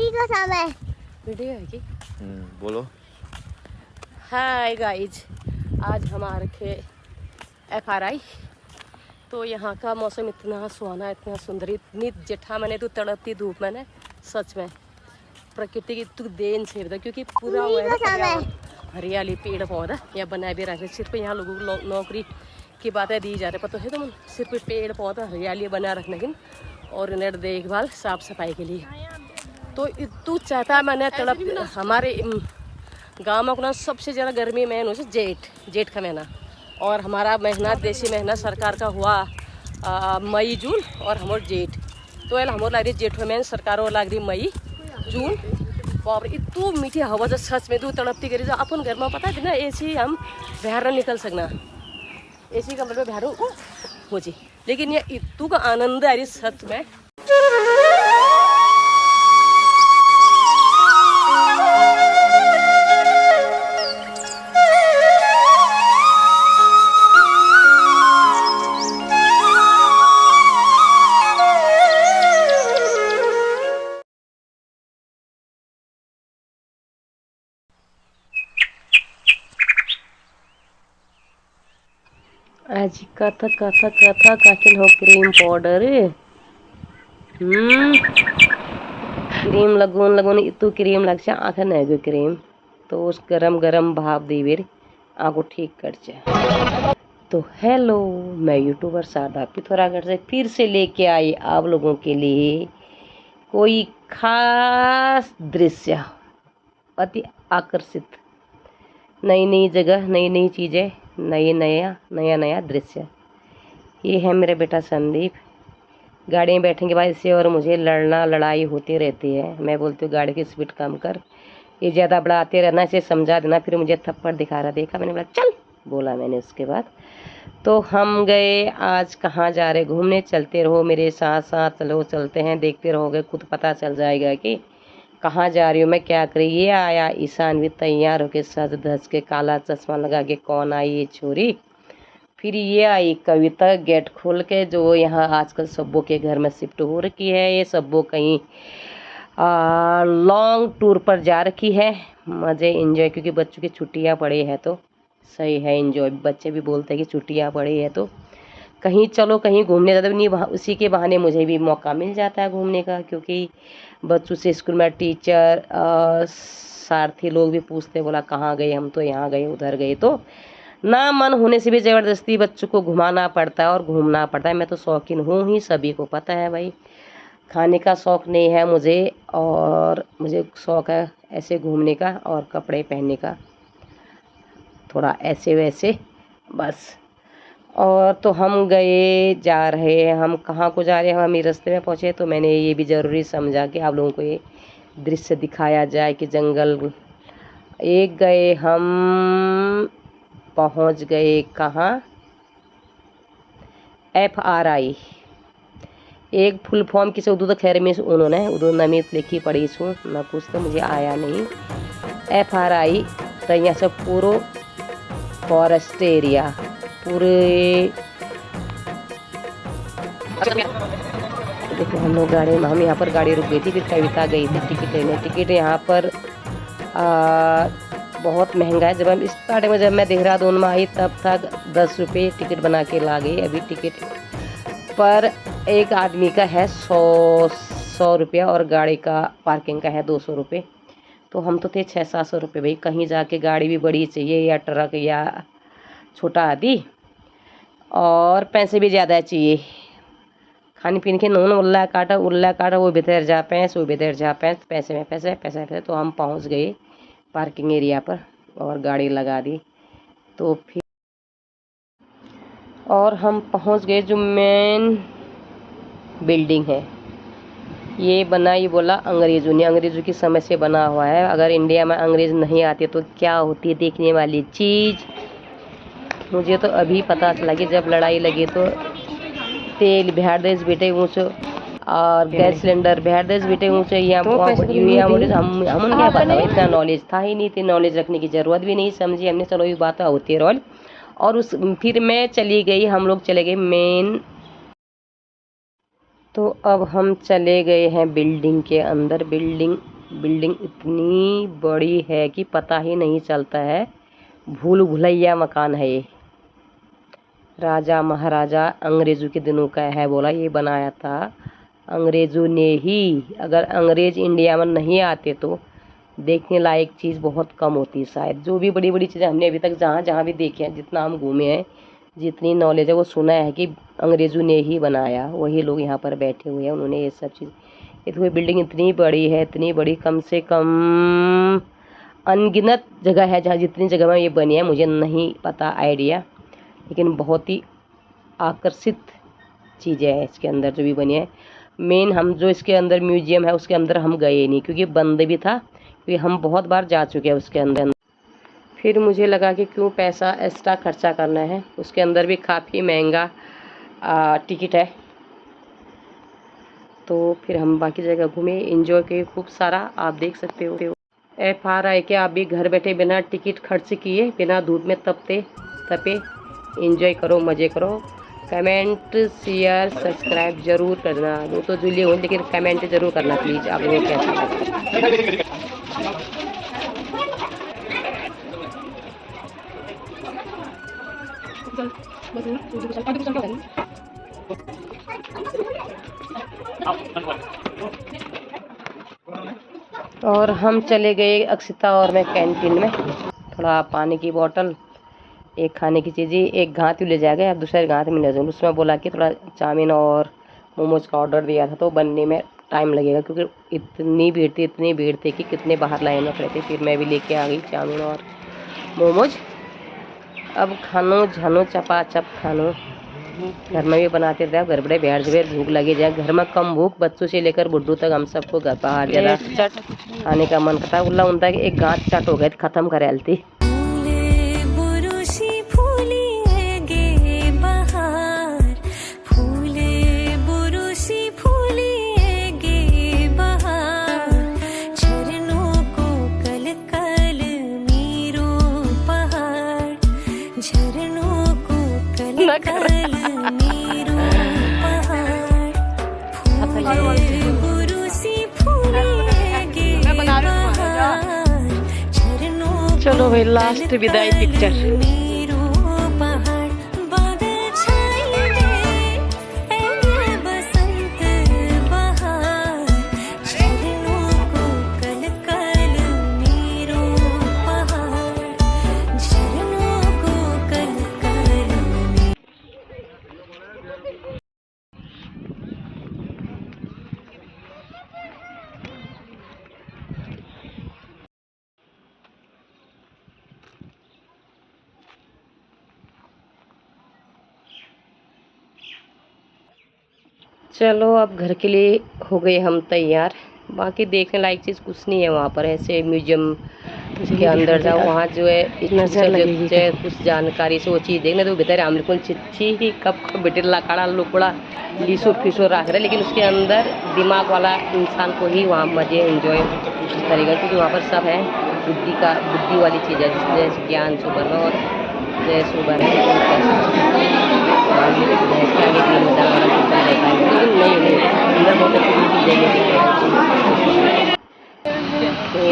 Video है कि बोलो। हाय गाइज, आज हम आ रखे FRI। तो यहाँ का मौसम इतना सुहाना, इतना सुंदर, इतनी जेठा मैंने तो तड़पती धूप में ना, सच में प्रकृति की तू देन छेड़ दे, क्योंकि पूरा हुआ है हरियाली, पेड़ पौधा या बनाए भी रखे। सिर्फ यहाँ लोगों को नौकरी की बातें दी जा रही, पता है तुम, सिर्फ पेड़ पौधा हरियाली बना रखने की और इन्हें देखभाल साफ सफाई के लिए। तो तू चाहता मैंने तड़प हमारे गाँव में अपना सबसे ज़्यादा गर्मी महीना हो जेठ का महीना, और हमारा महीना देसी महीना सरकार का हुआ मई जून, और हमारे जेठ। तो हमारे लग रही जेठ में सरकार लग रही मई जून। और इतू मीठी हवा जो सच में तू तड़पती करी, जो अपन घर में पता है ना AC हम बाहर निकल सकना, AC कमरे में बाहर हो जी, लेकिन ये इतू का आनंद आ रही सच में। आज कथा काकिन हो क्रीम पाउडर क्रीम लगून इतू क्रीम लग से आँख नहीं क्रीम, तो उस गरम भाप दी बेर आँखों ठीक कर जाए। तो हेलो, मैं यूट्यूबर शारदा पिथौरागढ़ से फिर से लेके आई आप लोगों के लिए कोई खास दृश्य, अति आकर्षित, नई जगह, नई चीज़ें, नया दृश्य। ये है मेरा बेटा संदीप। गाड़ी में बैठने के बाद इससे और मुझे लड़ाई होती रहती है। मैं बोलती हूँ गाड़ी की स्पीड कम कर, ये ज़्यादा बढ़ाते रहना, इसे समझा देना, फिर मुझे थप्पड़ दिखा रहा। देखा मैंने, बोला चल, बोला मैंने। उसके बाद तो हम गए, आज कहाँ जा रहे, घूमने। चलते रहो मेरे साथ साथ, चलो चलते हैं, देखते रहोगे, खुद पता चल जाएगा कि कहाँ जा रही हूँ मैं, क्या करी। ये आया ईशान भी तैयार होके, सज धज के, काला चश्मा लगा के। कौन आई ये छोरी? फिर ये आई कविता, गेट खोल के, जो यहाँ आजकल सब्बों के घर में शिफ्ट हो रखी है। ये सब्बों कहीं लॉन्ग टूर पर जा रखी है। मज़े इंजॉय, क्योंकि बच्चों की छुट्टियाँ पड़ी है तो सही है इंजॉय। बच्चे भी बोलते हैं कि छुट्टियाँ पड़ी है तो कहीं चलो, कहीं घूमने जाते नहीं, उसी के बहाने मुझे भी मौका मिल जाता है घूमने का, क्योंकि बच्चों से स्कूल में टीचर सारथी लोग भी पूछते, बोला कहाँ गए, हम तो यहाँ गए, उधर गए। तो ना मन होने से भी ज़बरदस्ती बच्चों को घुमाना पड़ता है और घूमना पड़ता है। मैं तो शौकीन हूँ ही, सभी को पता है भाई। खाने का शौक़ नहीं है मुझे, और मुझे शौक़ है ऐसे घूमने का और कपड़े पहनने का, थोड़ा ऐसे वैसे बस। और तो हम गए, जा रहे हैं, हम कहाँ को जा रहे हैं, हम ये रास्ते में पहुँचे, तो मैंने ये भी ज़रूरी समझा कि आप लोगों को ये दृश्य दिखाया जाए कि जंगल एक गए, हम पहुँच गए कहाँ, FRI। एक फुल फॉर्म किसे उधर तो खैर में उन्होंने उधर नमित लिखी पड़ी छूँ ना, कुछ तो मुझे आया नहीं। FRI तो यहाँ से पूरा फॉरेस्ट एरिया, पूरे देखो हम लोग गाड़ी में, हम यहाँ पर गाड़ी रुक गई थी, फिर कविता गई थी टिकट लेने। टिकट यहाँ पर बहुत महंगा है। जब हम स्टार्टिंग में, जब मैं देहरादून में आई तब था 10 रुपये टिकट बना के ला गई। अभी टिकट पर एक आदमी का है 100 रुपया, और गाड़ी का पार्किंग का है 200 रुपये। तो हम तो थे 600-700 रुपये। भाई कहीं जाके गाड़ी भी बड़ी चाहिए, या ट्रक या छोटा आदि, और पैसे भी ज़्यादा चाहिए। खाने पीने के नून उल्ला काटा वो भीतर जा पैंस, वो भीतर जा पैंस, पैसे में पैसे। तो हम पहुंच गए पार्किंग एरिया पर और गाड़ी लगा दी। तो फिर और हम पहुंच गए जो मेन बिल्डिंग है। ये बना, ये बोला अंग्रेज़ों ने, अंग्रेज़ों की समय से बना हुआ है। अगर इंडिया में अंग्रेज़ नहीं आते तो क्या होती है देखने वाली चीज़। मुझे तो अभी पता चला कि जब लड़ाई लगी तो तेल बिहार देश बेटे ऊँचो और गैस सिलेंडर बिहार देश बेटे ऊँचे, हम क्या पता, इतना नॉलेज था ही नहीं, थी नॉलेज रखने की ज़रूरत भी नहीं समझी हमने। चलो ये बात होती रोल। और उस फिर मैं चली गई, हम लोग चले गए मेन। तो अब हम चले गए हैं बिल्डिंग के अंदर। बिल्डिंग बिल्डिंग इतनी बड़ी है कि पता ही नहीं चलता है, भूल भुलैया मकान है ये। राजा महाराजा अंग्रेज़ों के दिनों का है, बोला ये बनाया था अंग्रेज़ों ने ही। अगर अंग्रेज़ इंडिया में नहीं आते तो देखने लायक चीज़ बहुत कम होती है शायद। जो भी बड़ी बड़ी चीज़ें हमने अभी तक जहाँ जहाँ भी देखे हैं, जितना हम घूमे हैं, जितनी नॉलेज है, वो सुना है कि अंग्रेज़ों ने ही बनाया। वही लोग यहाँ पर बैठे हुए हैं, उन्होंने ये सब चीज़। ये तो बिल्डिंग इतनी बड़ी है, इतनी बड़ी, कम से कम अनगिनत जगह है जहाँ जितनी जगह में ये बनी है, मुझे नहीं पता आइडिया, लेकिन बहुत ही आकर्षित चीज़ें हैं इसके अंदर जो भी बनी है। मेन हम जो इसके अंदर म्यूजियम है उसके अंदर हम गए नहीं, क्योंकि बंद भी था, क्योंकि हम बहुत बार जा चुके हैं उसके अंदर। फिर मुझे लगा कि क्यों पैसा एक्स्ट्रा खर्चा करना है। उसके अंदर भी काफ़ी महंगा टिकट है। तो फिर हम बाकी जगह घूमे, एंजॉय किए खूब सारा। आप देख सकते हो FRI कि आप भी घर बैठे बिना टिकट खर्च किए, बिना धूप में तपे एंजॉय करो, मज़े करो। कमेंट, शेयर, सब्सक्राइब ज़रूर करना। वो तो जुलिए हो, लेकिन कमेंट ज़रूर करना प्लीज़, आप लोगों को कैसा लगा। और हम चले गए अक्षिता और मैं कैंटीन में। थोड़ा पानी की बोतल, एक खाने की चीज़ें, एक घात ले जाएगा या दूसरे घात में ले जाऊँगा। उसमें बोला कि थोड़ा चाउमीन और मोमोज का ऑर्डर दिया था, तो बनने में टाइम लगेगा, क्योंकि इतनी भीड़ थी कि कितने बाहर लाइन में खड़े थे। फिर मैं भी लेके आ गई चाउमीन और मोमोज। अब खानो झानो चपाचप खानो, घर में भी बनाते थे। घर बड़े बैठ जबे भूख लगी जाए, घर में कम भूख, बच्चों से लेकर बुढ़ू तक हम सबको घर बाहर जरा चट खाने का मन करता। उल्ला उनता कि एक गांठ चट हो गए ख़त्म कर आलती। चलो भाई, लास्ट विदाई पिक्चर। चलो अब घर के लिए हो गए हम तैयार। बाकी देखने लायक चीज़ कुछ नहीं है वहाँ पर। ऐसे म्यूजियम के अंदर जाओ, वहाँ जो है कुछ जानकारी से वो चीज़ देखने तो बेहतर है। बिल्कुल चिच्छी कब बिटिल्ला काड़ा लुकड़ा लीसो फीसो रख रहे, लेकिन उसके अंदर दिमाग वाला इंसान को ही वहाँ मज़े एंजॉय करेगा, क्योंकि वहाँ पर सब है बुद्धि वाली चीज़ है, जैसे ज्ञान सुबर और जय सुबर है। तो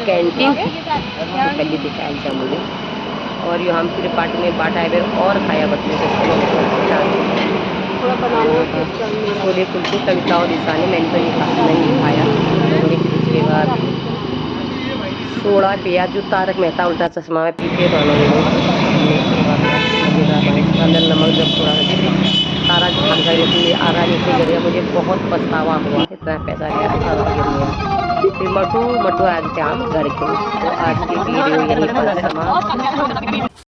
कैंटीन पहले दिखाया था मुझे, और यहाँ हम पूरे पार्टी में बांटा है और खाया बच्चों से। छोले कुलचे कविता और ईशानी, मैंने तो नहीं खाया। उसके बाद सोडा पिया, जो तारक मेहता उल्टा चश्मा में पीते दोनों अंदर नमक जब थोड़ा सारा आ रहा नीचे गिर, मुझे बहुत पछतावा हुआ, इतना पैसा गया। फिर मटू आ गए हम घर के। तो आज की वीडियो यहीं पर समाप्त।